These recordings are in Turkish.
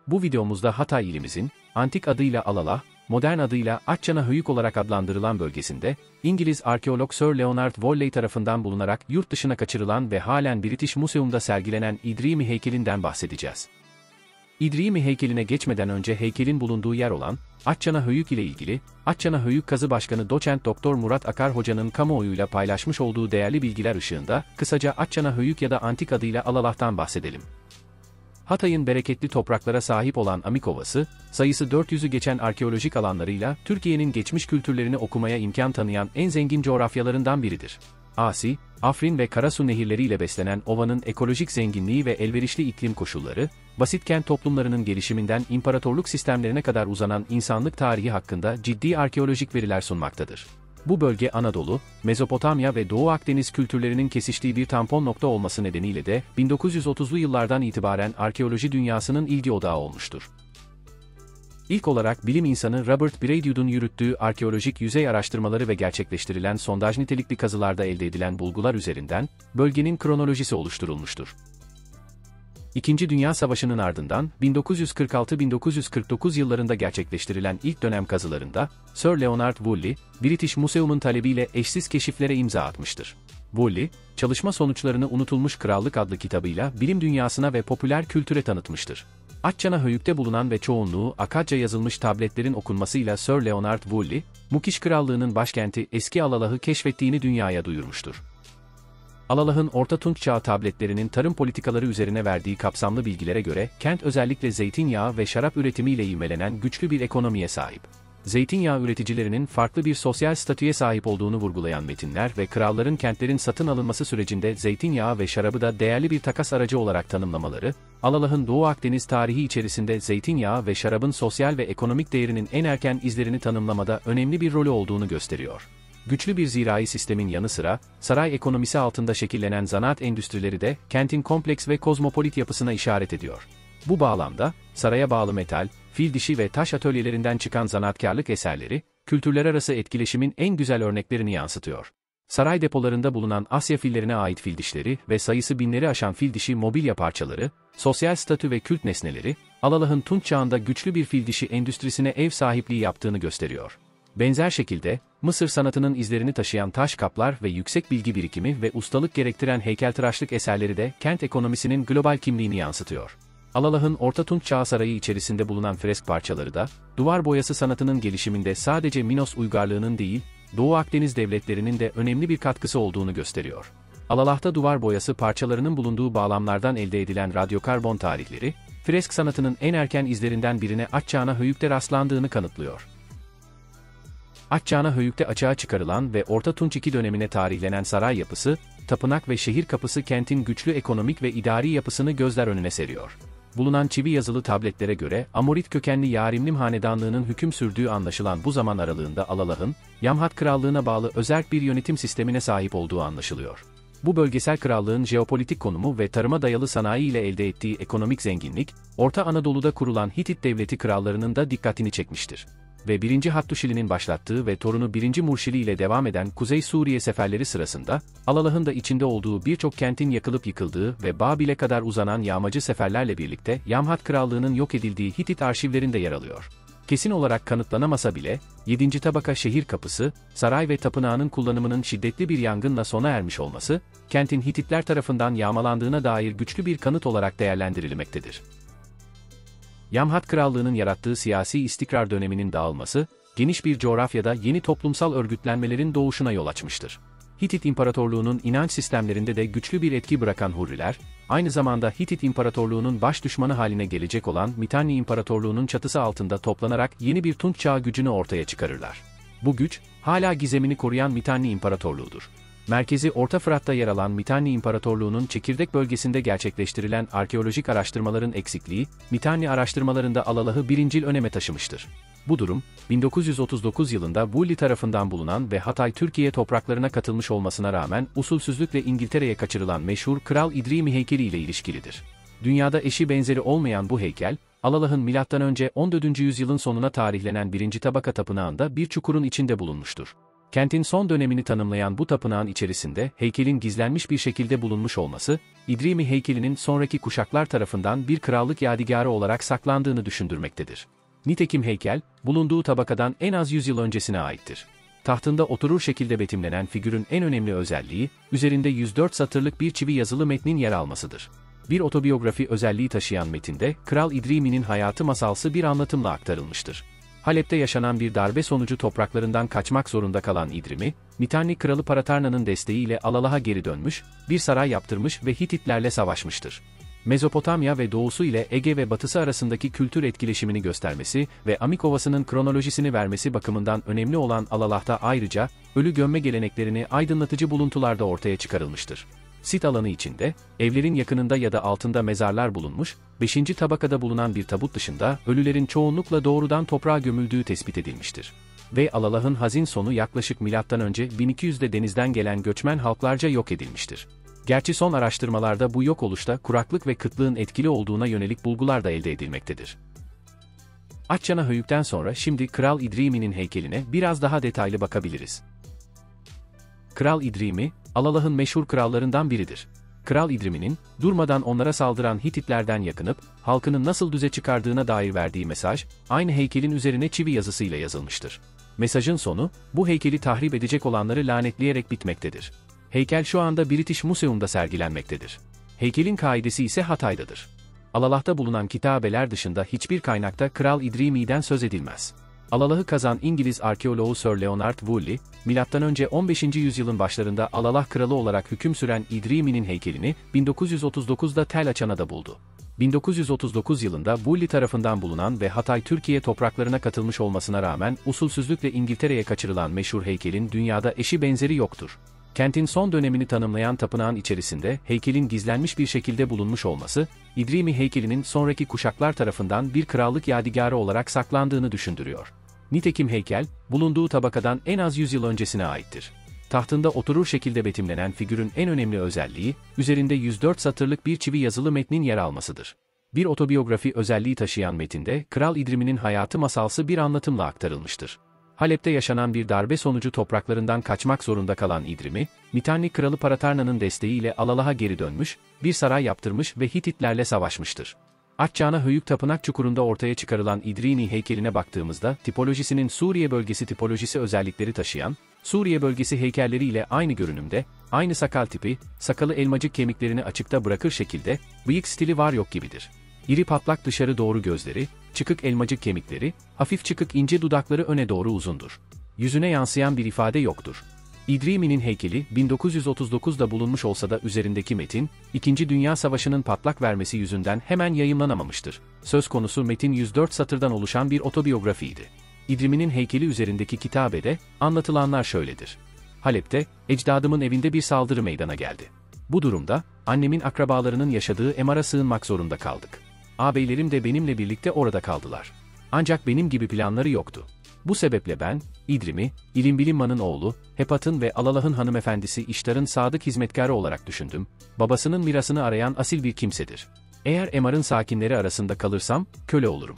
Bu videomuzda Hatay ilimizin, antik adıyla Alalah, modern adıyla Akçanahöyük olarak adlandırılan bölgesinde, İngiliz arkeolog Sir Leonard Whalley tarafından bulunarak yurt dışına kaçırılan ve halen British Museum'da sergilenen İdrimi heykelinden bahsedeceğiz. İdrimi heykeline geçmeden önce heykelin bulunduğu yer olan, Akçanahöyük ile ilgili, Akçanahöyük Kazı Başkanı Doçent Doktor Murat Akar Hoca'nın kamuoyuyla paylaşmış olduğu değerli bilgiler ışığında, kısaca Akçanahöyük ya da antik adıyla Alalah'tan bahsedelim. Hatay'ın bereketli topraklara sahip olan Amik Ovası, sayısı 400'ü geçen arkeolojik alanlarıyla Türkiye'nin geçmiş kültürlerini okumaya imkan tanıyan en zengin coğrafyalarından biridir. Asi, Afrin ve Karasu nehirleriyle beslenen ovanın ekolojik zenginliği ve elverişli iklim koşulları, basit kent toplumlarının gelişiminden imparatorluk sistemlerine kadar uzanan insanlık tarihi hakkında ciddi arkeolojik veriler sunmaktadır. Bu bölge Anadolu, Mezopotamya ve Doğu Akdeniz kültürlerinin kesiştiği bir tampon nokta olması nedeniyle de 1930'lu yıllardan itibaren arkeoloji dünyasının ilgi odağı olmuştur. İlk olarak bilim insanı Robert Braidwood'un yürüttüğü arkeolojik yüzey araştırmaları ve gerçekleştirilen sondaj nitelikli kazılarda elde edilen bulgular üzerinden bölgenin kronolojisi oluşturulmuştur. İkinci Dünya Savaşı'nın ardından 1946-1949 yıllarında gerçekleştirilen ilk dönem kazılarında Sir Leonard Whalley, British Museum'un talebiyle eşsiz keşiflere imza atmıştır. Whalley, çalışma sonuçlarını Unutulmuş Krallık adlı kitabıyla bilim dünyasına ve popüler kültüre tanıtmıştır. Akçanahöyük'te bulunan ve çoğunluğu Akatça yazılmış tabletlerin okunmasıyla Sir Leonard Whalley, Mukiş Krallığı'nın başkenti Eski Alalah'ı keşfettiğini dünyaya duyurmuştur. Alalah'ın Orta Tunç Çağı tabletlerinin tarım politikaları üzerine verdiği kapsamlı bilgilere göre, kent özellikle zeytinyağı ve şarap üretimiyle ivmelenen güçlü bir ekonomiye sahip. Zeytinyağı üreticilerinin farklı bir sosyal statüye sahip olduğunu vurgulayan metinler ve kralların kentlerin satın alınması sürecinde zeytinyağı ve şarabı da değerli bir takas aracı olarak tanımlamaları, Alalah'ın Doğu Akdeniz tarihi içerisinde zeytinyağı ve şarabın sosyal ve ekonomik değerinin en erken izlerini tanımlamada önemli bir rolü olduğunu gösteriyor. Güçlü bir zirai sistemin yanı sıra, saray ekonomisi altında şekillenen zanaat endüstrileri de kentin kompleks ve kozmopolit yapısına işaret ediyor. Bu bağlamda, saraya bağlı metal, fil dişi ve taş atölyelerinden çıkan zanaatkarlık eserleri, kültürler arası etkileşimin en güzel örneklerini yansıtıyor. Saray depolarında bulunan Asya fillerine ait fil dişleri ve sayısı binleri aşan fil dişi mobilya parçaları, sosyal statü ve kült nesneleri, Alalah'ın Tunç Çağı'nda güçlü bir fil dişi endüstrisine ev sahipliği yaptığını gösteriyor. Benzer şekilde, Mısır sanatının izlerini taşıyan taş kaplar ve yüksek bilgi birikimi ve ustalık gerektiren heykeltıraşlık eserleri de kent ekonomisinin global kimliğini yansıtıyor. Alalah'ın Orta Tunç Çağı sarayı içerisinde bulunan fresk parçaları da, duvar boyası sanatının gelişiminde sadece Minos uygarlığının değil, Doğu Akdeniz devletlerinin de önemli bir katkısı olduğunu gösteriyor. Alalah'ta duvar boyası parçalarının bulunduğu bağlamlardan elde edilen radyokarbon tarihleri, fresk sanatının en erken izlerinden birine Akçanahöyük'te rastlandığını kanıtlıyor. Akçanahöyük'te açığa çıkarılan ve Orta Tunç II dönemine tarihlenen saray yapısı, tapınak ve şehir kapısı kentin güçlü ekonomik ve idari yapısını gözler önüne seriyor. Bulunan çivi yazılı tabletlere göre Amorit kökenli Yarimlim hanedanlığının hüküm sürdüğü anlaşılan bu zaman aralığında Alalah'ın, Yamhat Krallığı'na bağlı özerk bir yönetim sistemine sahip olduğu anlaşılıyor. Bu bölgesel krallığın jeopolitik konumu ve tarıma dayalı sanayi ile elde ettiği ekonomik zenginlik, Orta Anadolu'da kurulan Hitit devleti krallarının da dikkatini çekmiştir. Ve 1. Hattuşili'nin başlattığı ve torunu 1. Murşili ile devam eden Kuzey Suriye seferleri sırasında, Alalah'ın da içinde olduğu birçok kentin yakılıp yıkıldığı ve Babil'e kadar uzanan yağmacı seferlerle birlikte Yamhat Krallığı'nın yok edildiği Hitit arşivlerinde yer alıyor. Kesin olarak kanıtlanamasa bile, 7. tabaka şehir kapısı, saray ve tapınağının kullanımının şiddetli bir yangınla sona ermiş olması, kentin Hititler tarafından yağmalandığına dair güçlü bir kanıt olarak değerlendirilmektedir. Yamhat Krallığı'nın yarattığı siyasi istikrar döneminin dağılması, geniş bir coğrafyada yeni toplumsal örgütlenmelerin doğuşuna yol açmıştır. Hitit İmparatorluğu'nun inanç sistemlerinde de güçlü bir etki bırakan Hurriler, aynı zamanda Hitit İmparatorluğu'nun baş düşmanı haline gelecek olan Mitanni İmparatorluğu'nun çatısı altında toplanarak yeni bir Tunç Çağı gücünü ortaya çıkarırlar. Bu güç, hala gizemini koruyan Mitanni İmparatorluğu'dur. Merkezi Orta Fırat'ta yer alan Mitanni İmparatorluğu'nun çekirdek bölgesinde gerçekleştirilen arkeolojik araştırmaların eksikliği, Mitanni araştırmalarında Alalah'ı birincil öneme taşımıştır. Bu durum, 1939 yılında Whalley tarafından bulunan ve Hatay Türkiye topraklarına katılmış olmasına rağmen usulsüzlükle İngiltere'ye kaçırılan meşhur Kral İdrimi heykeli ile ilişkilidir. Dünyada eşi benzeri olmayan bu heykel, Alalah'ın M.Ö. 14. yüzyılın sonuna tarihlenen 1. tabaka tapınağında bir çukurun içinde bulunmuştur. Kentin son dönemini tanımlayan bu tapınağın içerisinde heykelin gizlenmiş bir şekilde bulunmuş olması, İdrimi heykelinin sonraki kuşaklar tarafından bir krallık yadigarı olarak saklandığını düşündürmektedir. Nitekim heykel, bulunduğu tabakadan en az 100 yıl öncesine aittir. Tahtında oturur şekilde betimlenen figürün en önemli özelliği, üzerinde 104 satırlık bir çivi yazılı metnin yer almasıdır. Bir otobiyografi özelliği taşıyan metinde, Kral İdrimi'nin hayatı masalsı bir anlatımla aktarılmıştır. Halep'te yaşanan bir darbe sonucu topraklarından kaçmak zorunda kalan İdrimi, Mitanni kralı Paratarna'nın desteğiyle Alalah'a geri dönmüş, bir saray yaptırmış ve Hititlerle savaşmıştır. Mezopotamya ve doğusu ile Ege ve batısı arasındaki kültür etkileşimini göstermesi ve Amik Ovası'nın kronolojisini vermesi bakımından önemli olan Alalah'ta ayrıca, ölü gömme geleneklerini aydınlatıcı buluntularda ortaya çıkarılmıştır. Sit alanı içinde, evlerin yakınında ya da altında mezarlar bulunmuş, 5. tabakada bulunan bir tabut dışında ölülerin çoğunlukla doğrudan toprağa gömüldüğü tespit edilmiştir. Ve Alalah'ın hazin sonu yaklaşık M.Ö. 1200'de denizden gelen göçmen halklarca yok edilmiştir. Gerçi son araştırmalarda bu yok oluşta kuraklık ve kıtlığın etkili olduğuna yönelik bulgular da elde edilmektedir. Atçana Höyük'ten sonra şimdi Kral İdrimi'nin heykeline biraz daha detaylı bakabiliriz. Kral İdrimi, Alalah'ın meşhur krallarından biridir. Kral İdrimi'nin, durmadan onlara saldıran Hititlerden yakınıp, halkını nasıl düze çıkardığına dair verdiği mesaj, aynı heykelin üzerine çivi yazısıyla yazılmıştır. Mesajın sonu, bu heykeli tahrip edecek olanları lanetleyerek bitmektedir. Heykel şu anda British Museum'da sergilenmektedir. Heykelin kaidesi ise Hatay'dadır. Alalah'ta bulunan kitabeler dışında hiçbir kaynakta Kral İdrimi'den söz edilmez. Alalah'ı kazan İngiliz arkeoloğu Sir Leonard Woolley, M.Ö. 15. yüzyılın başlarında Alalah kralı olarak hüküm süren İdrimi'nin heykelini 1939'da Tel Açana'da buldu. 1939 yılında Woolley tarafından bulunan ve Hatay Türkiye topraklarına katılmış olmasına rağmen usulsüzlükle İngiltere'ye kaçırılan meşhur heykelin dünyada eşi benzeri yoktur. Kentin son dönemini tanımlayan tapınağın içerisinde heykelin gizlenmiş bir şekilde bulunmuş olması, İdrimi heykelinin sonraki kuşaklar tarafından bir krallık yadigarı olarak saklandığını düşündürüyor. Nitekim heykel, bulunduğu tabakadan en az 100 yıl öncesine aittir. Tahtında oturur şekilde betimlenen figürün en önemli özelliği, üzerinde 104 satırlık bir çivi yazılı metnin yer almasıdır. Bir otobiyografi özelliği taşıyan metinde, Kral İdrimi'nin hayatı masalsı bir anlatımla aktarılmıştır. Halep'te yaşanan bir darbe sonucu topraklarından kaçmak zorunda kalan İdrimi, Mitanni kralı Paratarna'nın desteğiyle Alalah'a geri dönmüş, bir saray yaptırmış ve Hititlerle savaşmıştır. Atçana Höyük Tapınak Çukuru'nda ortaya çıkarılan İdrimi heykeline baktığımızda tipolojisinin Suriye bölgesi tipolojisi özellikleri taşıyan, Suriye bölgesi heykelleri ile aynı görünümde, aynı sakal tipi, sakalı elmacık kemiklerini açıkta bırakır şekilde, bıyık stili var yok gibidir. İri patlak dışarı doğru gözleri, çıkık elmacık kemikleri, hafif çıkık ince dudakları öne doğru uzundur. Yüzüne yansıyan bir ifade yoktur. İdrimi'nin heykeli 1939'da bulunmuş olsa da üzerindeki metin, 2. Dünya Savaşı'nın patlak vermesi yüzünden hemen yayımlanamamıştır. Söz konusu metin 104 satırdan oluşan bir otobiyografiydi. İdrimi'nin heykeli üzerindeki kitabede, anlatılanlar şöyledir. Halep'te, ecdadımın evinde bir saldırı meydana geldi. Bu durumda, annemin akrabalarının yaşadığı emara sığınmak zorunda kaldık. Ağabeylerim de benimle birlikte orada kaldılar. Ancak benim gibi planları yoktu. Bu sebeple ben, İdrimi, İlimbilimman'ın oğlu, Hepat'ın ve Alalah'ın hanımefendisi İştar'ın sadık hizmetkarı olarak düşündüm, babasının mirasını arayan asil bir kimsedir. Eğer emarın sakinleri arasında kalırsam, köle olurum.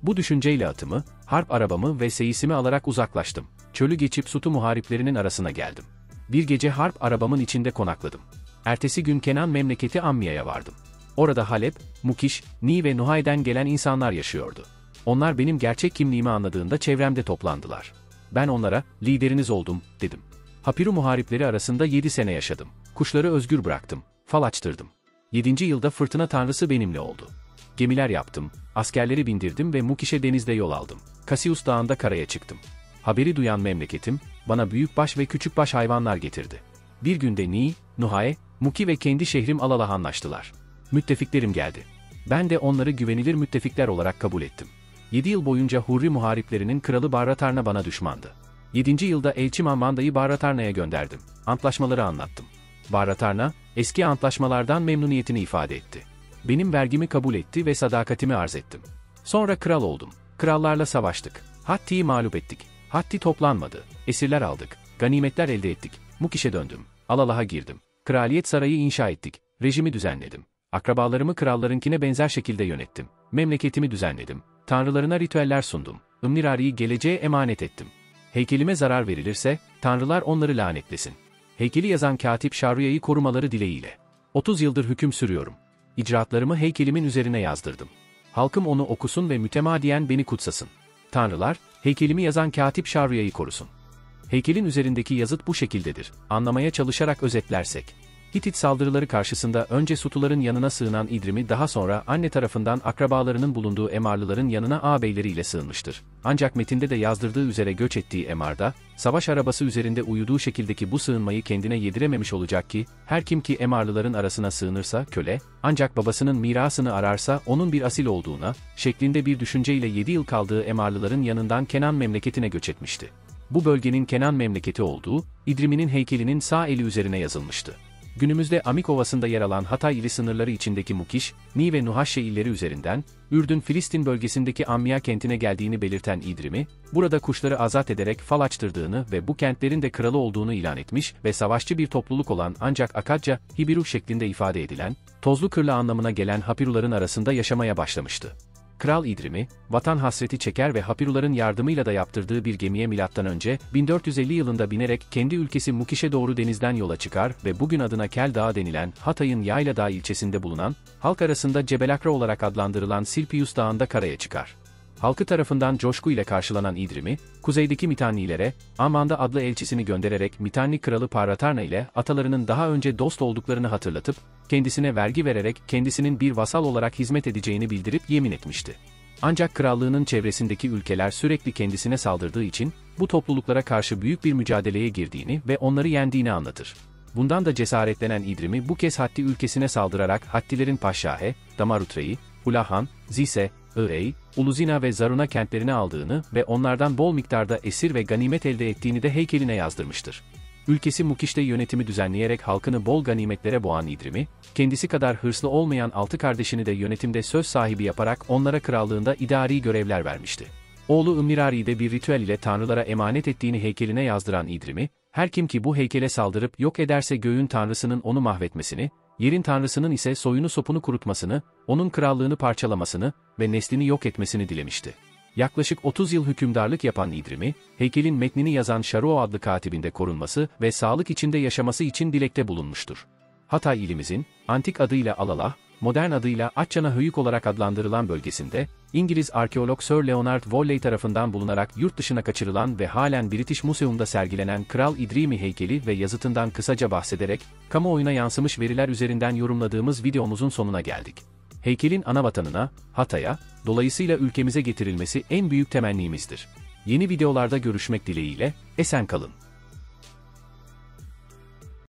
Bu düşünceyle atımı, harp arabamı ve seyisimi alarak uzaklaştım. Çölü geçip Sutu muhariplerinin arasına geldim. Bir gece harp arabamın içinde konakladım. Ertesi gün Kenan memleketi Ammiya'ya vardım. Orada Halep, Mukiş, Ni ve Nuhay'den gelen insanlar yaşıyordu. Onlar benim gerçek kimliğimi anladığında çevremde toplandılar. Ben onlara, lideriniz oldum, dedim. Hapiru muharipleri arasında 7 sene yaşadım. Kuşları özgür bıraktım, fal açtırdım. 7. yılda fırtına tanrısı benimle oldu. Gemiler yaptım, askerleri bindirdim ve Mukiş'e denizde yol aldım. Kasius Dağı'nda karaya çıktım. Haberi duyan memleketim, bana büyükbaş ve küçükbaş hayvanlar getirdi. Bir günde Ni, Nuhay, Muki ve kendi şehrim Alalah anlaştılar. Müttefiklerim geldi. Ben de onları güvenilir müttefikler olarak kabul ettim. 7 yıl boyunca Hurri muhariplerinin kralı Barratarna bana düşmandı. 7. yılda elçi Manmanda'yı Barratarna'ya gönderdim. Antlaşmaları anlattım. Barratarna, eski antlaşmalardan memnuniyetini ifade etti. Benim vergimi kabul etti ve sadakatimi arz ettim. Sonra kral oldum. Krallarla savaştık. Hatti'yi mağlup ettik. Hatti toplanmadı. Esirler aldık. Ganimetler elde ettik. Mukiş'e döndüm. Alalah'a girdim. Kraliyet sarayı inşa ettik. Rejimi düzenledim. Akrabalarımı krallarınkine benzer şekilde yönettim. Memleketimi düzenledim. Tanrılarına ritüeller sundum. Imnirari'yi geleceğe emanet ettim. Heykelime zarar verilirse, tanrılar onları lanetlesin. Heykeli yazan katip Şahruya'yı korumaları dileğiyle. 30 yıldır hüküm sürüyorum. İcraatlarımı heykelimin üzerine yazdırdım. Halkım onu okusun ve mütemadiyen beni kutsasın. Tanrılar, heykelimi yazan katip Şahruya'yı korusun. Heykelin üzerindeki yazıt bu şekildedir. Anlamaya çalışarak özetlersek. Hitit saldırıları karşısında önce Sutuların yanına sığınan İdrim'i daha sonra anne tarafından akrabalarının bulunduğu Emarlıların yanına ağabeyleriyle sığınmıştır. Ancak metinde de yazdırdığı üzere göç ettiği Emar'da, savaş arabası üzerinde uyuduğu şekildeki bu sığınmayı kendine yedirememiş olacak ki, her kim ki Emarlıların arasına sığınırsa köle, ancak babasının mirasını ararsa onun bir asil olduğuna, şeklinde bir düşünceyle 7 yıl kaldığı Emarlıların yanından Kenan memleketine göç etmişti. Bu bölgenin Kenan memleketi olduğu, İdrim'in heykelinin sağ eli üzerine yazılmıştı. Günümüzde Amik Ovası'nda yer alan Hatay ili sınırları içindeki Mukiş, Ni ve Nuhaşşe illeri üzerinden, Ürdün-Filistin bölgesindeki Ammiya kentine geldiğini belirten İdrim'i, burada kuşları azat ederek fal açtırdığını ve bu kentlerin de kralı olduğunu ilan etmiş ve savaşçı bir topluluk olan ancak Akadca, Hibiru şeklinde ifade edilen, tozlu kırlı anlamına gelen Hapiruların arasında yaşamaya başlamıştı. Kral İdrim'i, vatan hasreti çeker ve Hapiruların yardımıyla da yaptırdığı bir gemiye M.Ö. 1450 yılında binerek kendi ülkesi Mukiş'e doğru denizden yola çıkar ve bugün adına Kel Dağı denilen Hatay'ın Yayladağ ilçesinde bulunan, halk arasında Cebelakra olarak adlandırılan Silpius Dağı'nda karaya çıkar. Halkı tarafından coşku ile karşılanan İdrim'i, kuzeydeki Mitannilere, Aman'da adlı elçisini göndererek Mitanni kralı Paratarna ile atalarının daha önce dost olduklarını hatırlatıp, kendisine vergi vererek kendisinin bir vasal olarak hizmet edeceğini bildirip yemin etmişti. Ancak krallığının çevresindeki ülkeler sürekli kendisine saldırdığı için, bu topluluklara karşı büyük bir mücadeleye girdiğini ve onları yendiğini anlatır. Bundan da cesaretlenen İdrim'i bu kez Hatti ülkesine saldırarak Hattilerin Paşahe, Damarutre'yi, Hulahan, Zise, Irey, Uluzina ve Zaruna kentlerini aldığını ve onlardan bol miktarda esir ve ganimet elde ettiğini de heykeline yazdırmıştır. Ülkesi Mukiş'te yönetimi düzenleyerek halkını bol ganimetlere boğan İdrim'i, kendisi kadar hırslı olmayan 6 kardeşini de yönetimde söz sahibi yaparak onlara krallığında idari görevler vermişti. Oğlu Immirari'yi de bir ritüel ile tanrılara emanet ettiğini heykeline yazdıran İdrim'i, her kim ki bu heykele saldırıp yok ederse göğün tanrısının onu mahvetmesini, yerin tanrısının ise soyunu sopunu kurutmasını, onun krallığını parçalamasını ve neslini yok etmesini dilemişti. Yaklaşık 30 yıl hükümdarlık yapan İdrim'i, heykelin metnini yazan Şaruo adlı katibinde korunması ve sağlık içinde yaşaması için dilekte bulunmuştur. Hatay ilimizin, antik adıyla Alalah, modern adıyla Atçana Höyük olarak adlandırılan bölgesinde, İngiliz arkeolog Sir Leonard Woolley tarafından bulunarak yurt dışına kaçırılan ve halen British Museum'da sergilenen Kral İdrimi heykeli ve yazıtından kısaca bahsederek, kamuoyuna yansımış veriler üzerinden yorumladığımız videomuzun sonuna geldik. Heykelin anavatanına, Hatay'a, dolayısıyla ülkemize getirilmesi en büyük temennimizdir. Yeni videolarda görüşmek dileğiyle, esen kalın.